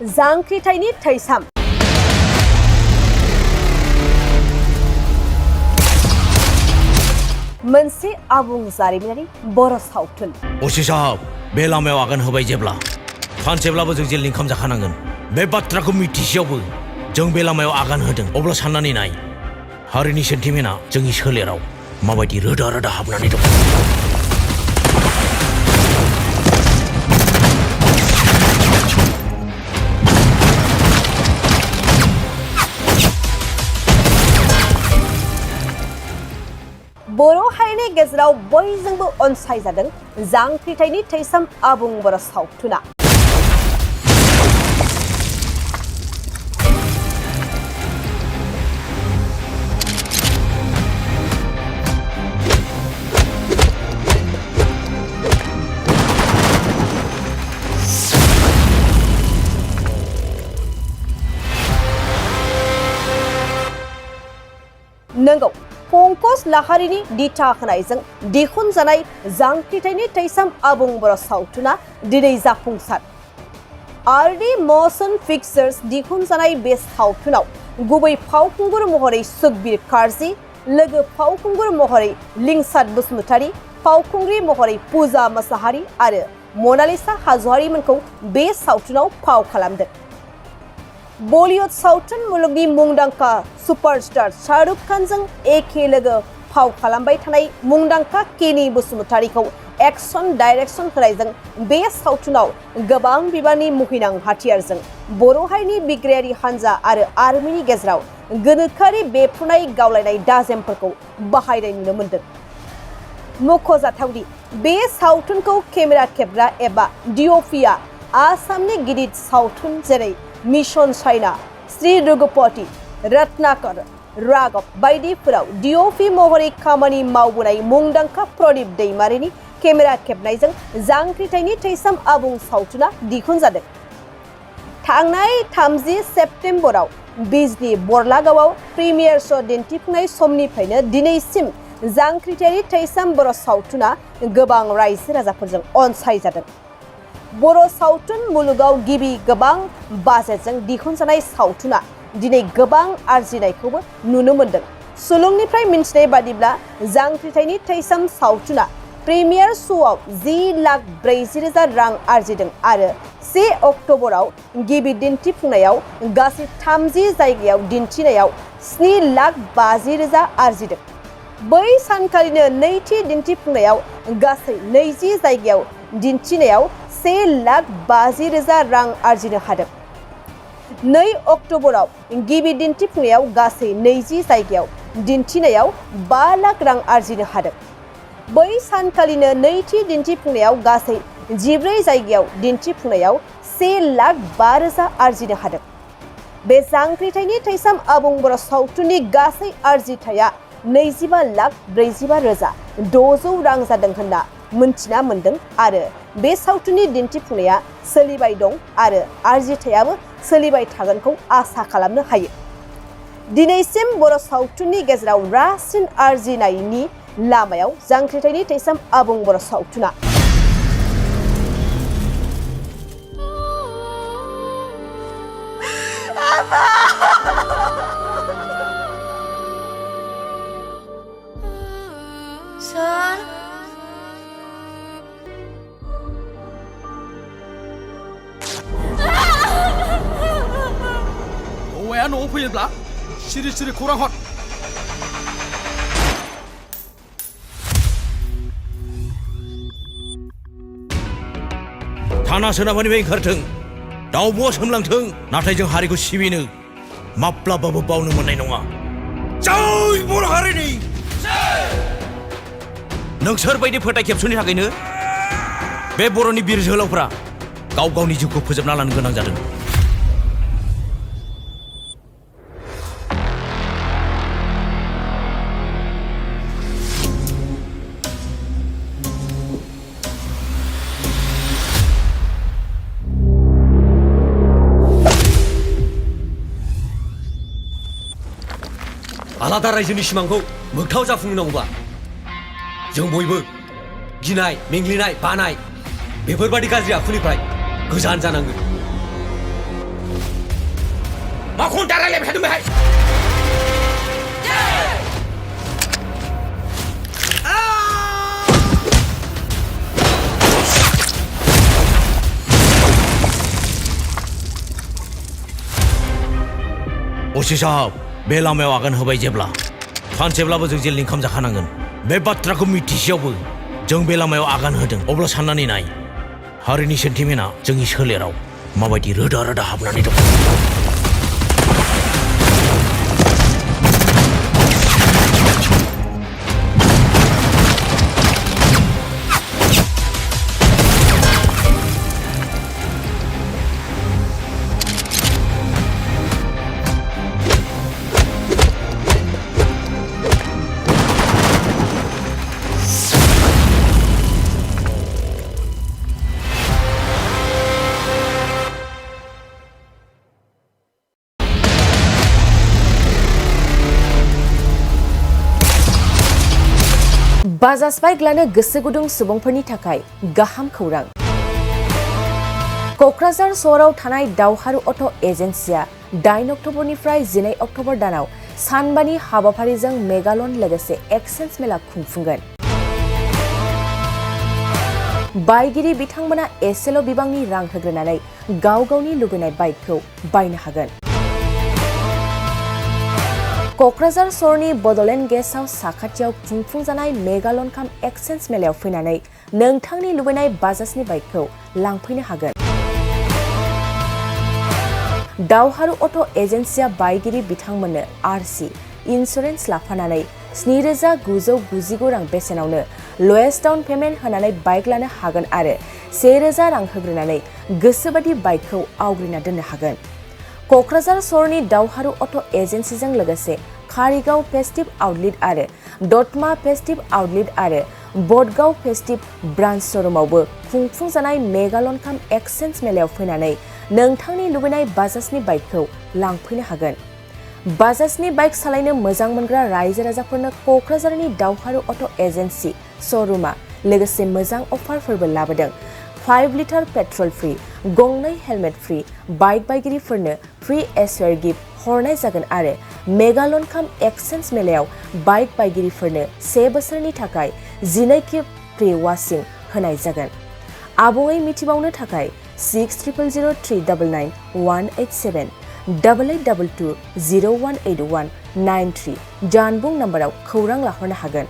जांख्रिथायनि थैसाम मोनसे आबुं जारिमिनारि बर' सावथुन असी साहब बे लामायाव आगान होबाय जेब्ला सानसेब्लाबो जों जेलनि ओंखाम जाखानांगोन बे बाथ्राखौ मिथिसेयावबो जों बे लामायाव आगान होदों अब्ला साननानै नाय हारिनि सेन्टिमेन्टआ जोंनि सोलेराव माबायदि रोदा रोदा हाबनानै दं बर' हारिनि गेजेराव बयजोंबो अनसायजादों जांख्रिथायनि थैसाम आबुं बर' सावथुना नंगौ पंकज लाहारीनि दिथा होनायजों दिहुनजानाय जांख्रिथायनि थैसाम आबुं बर' सावथुना दिनै जाफुंसार आरडि मशन पिक्चार्स दिहुनजानाय बे सावथुनाव गुबै फावखुंगुर महरै सुखबीर कार्जी लोगो फावखुंगुर महरै लिंसार बसुमतारी फावखुंग्रि महरै पूजा मोसाहारी आरो मनालिसा हाज'वारीमोनखौ बे सावथुनाव फाव खालामदों बलिउड सावथुन मुलुगनि मुंदांखा सुपारस्टार शाहरुख खानजों एखे लोगो फाव खालामबाय थानाय मुंदांखा केनी बसुमतारीखौ एक्शन डाइरेक्शन होनायजों बे सावथुनाव गोबां बिबांनि मुहिनां हाथियारजों बर' हारिनि बिग्रायारि हान्जा आरो आर्मिनि गेजेराव गोनोखोआरि बेफ्रुनाय गावलायनाय दाजेमफोरखौ बाहायनाय नुनो मोन्दों मख'जाथावदि बे सावथुनखौ केमेरा खेबग्रा एबा डिअपिआ आसामनि गिदिर सावथुन जेरै मिशन चाइना श्री रघुपति रत्नाकर राघव बायदिफोराव डिअपि महरै खामानि मावबोनाय मुंदांखा प्रदीप दैमारिनि केमेरा खेबनायजों जांख्रिथायनि थैसाम आबुं सावथुना दिहुनजादों थांनाय 30 सेप्तेम्बराव बिजनी बरलागावआव प्रिमियार श' दिन्थिफुंनाय समनिफ्रायनो दिनैसिम जांख्रिथायनि थैसाम बर' सावथुना गोबां रायजो राजाफोरजों अनसायजादों बर' सावथुन मुलुगाव गिबि गोबां बाजेटजों दिहुनजानाय सावथुना दिनै गोबां आरजिनायखौबो नुनो मोन्दों सुलुंनिफ्राय मिन्थिनाय बादिब्ला जांख्रिथायनि थैसाम सावथुना प्रिमियार श'आव 10,40,000 रां आरजिदों आरो 1 अक्ट'बराव गिबि दिन्थिफुंनायाव गासै 30 जायगायाव दिन्थिनायाव 7,50,000 आरजिदों बै सानखालिनो नैथि दिन्थिफुंनायाव गासै 20 जायगायाव दिन्थिनायाव 1,50,000 रां आरजिनो हादों 2 अक्ट'बराव गिबि दिन्थिफुंनायाव गासै 20 जायगायाव दिन्थिनायाव 5 लाख रां आरजिनो हादों बै सानखालिनो नैथि दिन्थिफुंनायाव गासै 14 जायगायाव दिन्थिफुंनायाव 1,05,000 आरजिनो हादों बे जांख्रिथायनि थैसाम आबुं बर' सावथुननि गासै आरजिथाया 25,45,600 रां जादों होनना मोनथिना मोन्दों आरो बे सावथुननि दिन्थिफुंनाया सोलिबाय दं आरो आरजिथायाबो सोलिबाय थागोनखौ आसा खालामनो हायो दिनैसिम बर' सावथुननि गेजेराव रासिन आरजिनायनि लामायाव जांख्रिथायनि थैसाम आबुं बर' सावथुना हौवाया न'आव फैयोब्ला सिरि सिरि खौरां हर थाना सोनाबनिफ्राय ओंखारथों दाउब'आ सोमलांथों नाथाय जों हारिखौ सिबिनो माब्लाबाबो बावनो मोननाय नङा जै बर' हारिनि नोंसोर बायदि फोथाय खेबस'नि थाखायनो बे बर'नि बिर जोहोलावफ्रा गाव गावनि जिउखौ फोजोबना लानो गोनां जादों आलादा रायजोनि सिमांखौ मोगथाङाव जाफुंहोनांगौबा जों बयबो गिनाय मेंग्लिनाय बानाय बेफोरबादि गाज्रि आखुनिफ्राय गोजान जानांगोन माखौ दारायलायबाय थादों बेहाय असी साहब बे लामायाव आगान होबाय जेब्ला सानसेब्लाबो जों जेलनि ओंखाम जाखानांगोन बे बाथ्राखौ मिथिसेयावबो जों बे लामायाव आगान होदों अब्ला साननानै नाय हारिनि सेन्टिमेन्टआ जोंनि सोलेराव माबायदि रोदा रोदा हाबनानै दं बाजाज बाइक लानो गोसो गुदुं सुबुंफोरनि थाखाय गाहाम खौरां क'क्राझार सहराव थानाय दावहारु अट' एजेन्सिया 8 अक्ट'बरनिफ्राय 12 अक्ट'बर दानाव सानबानि हाबाफारिजों मेगालन लोगोसे एक्सचेन्ज मेला खुंफुंगोन बायगिरि बिथांमोना एसेल' बिबांनि रां होग्रोनानै गाव गावनि लुबैनाय बाइकखौ बायनो हागोन क'क्राझार सहरनि बड'लेण्ड गेस्ट हाउस साखाथियाव खुंफुंजानाय मेगालन काम एक्सचेन्ज मेलायाव फैनानै नोंथांनि लुबैनाय बाजाजनि बाइकखौ लांफैनो हागोन दावहारु अट' एजेन्सिया बायगिरि बिथांमोननो आरसि इन्सुरेन्स लाफानानै 7,999 रां बेसेनावनो लवेस्ट डाउन पेमेन्ट होनानै बाइक लानो हागोन आरो 1,000 रां होग्रोनानै गोसोबादि बाइकखौ आवग्रिना दोननो हागोन क'क्राझार सहरनि दावहारु अट' एजेन्सिजों लोगोसे कारिगाव फेस्टिभ आउटलेट आरो दतमा फेस्टिभ आउटलेट आरो बडगाव फेस्टिभ ब्रान्च श'रुमावबो खुंफुंजानाय मेगालन काम एक्सचेन्ज मेलायाव फैनानै नोंथांनि लुबैनाय बाजाजनि बाइकखौ लांफैनो हागोन बाजाजनि बाइक सालायनो मोजां मोनग्रा रायजो राजाफोरनो क'क्राझारनि दावहारु अट' एजेन्सि श'रुमा लोगोसे मोजां अफारफोरबो लाबोदों 5 लिटार पेट्रल फ्री गंनै हेलमेट फ्री बाइक बायगिरिफोरनो फ्री एसवेर गिफ्ट हरनाय जागोन आरो मेगालन काम एक्सचेन्ज मेलायाव बाइक बायगिरिफोरनो 1 बोसोरनि थाखाय 12 खेब फ्री वाशिं होनाय जागोन आबुङै मिथिबावनो थाखाय 6000399187 8822 0181 93 जानबुं नम्बराव खौरां लाहरनो हागोन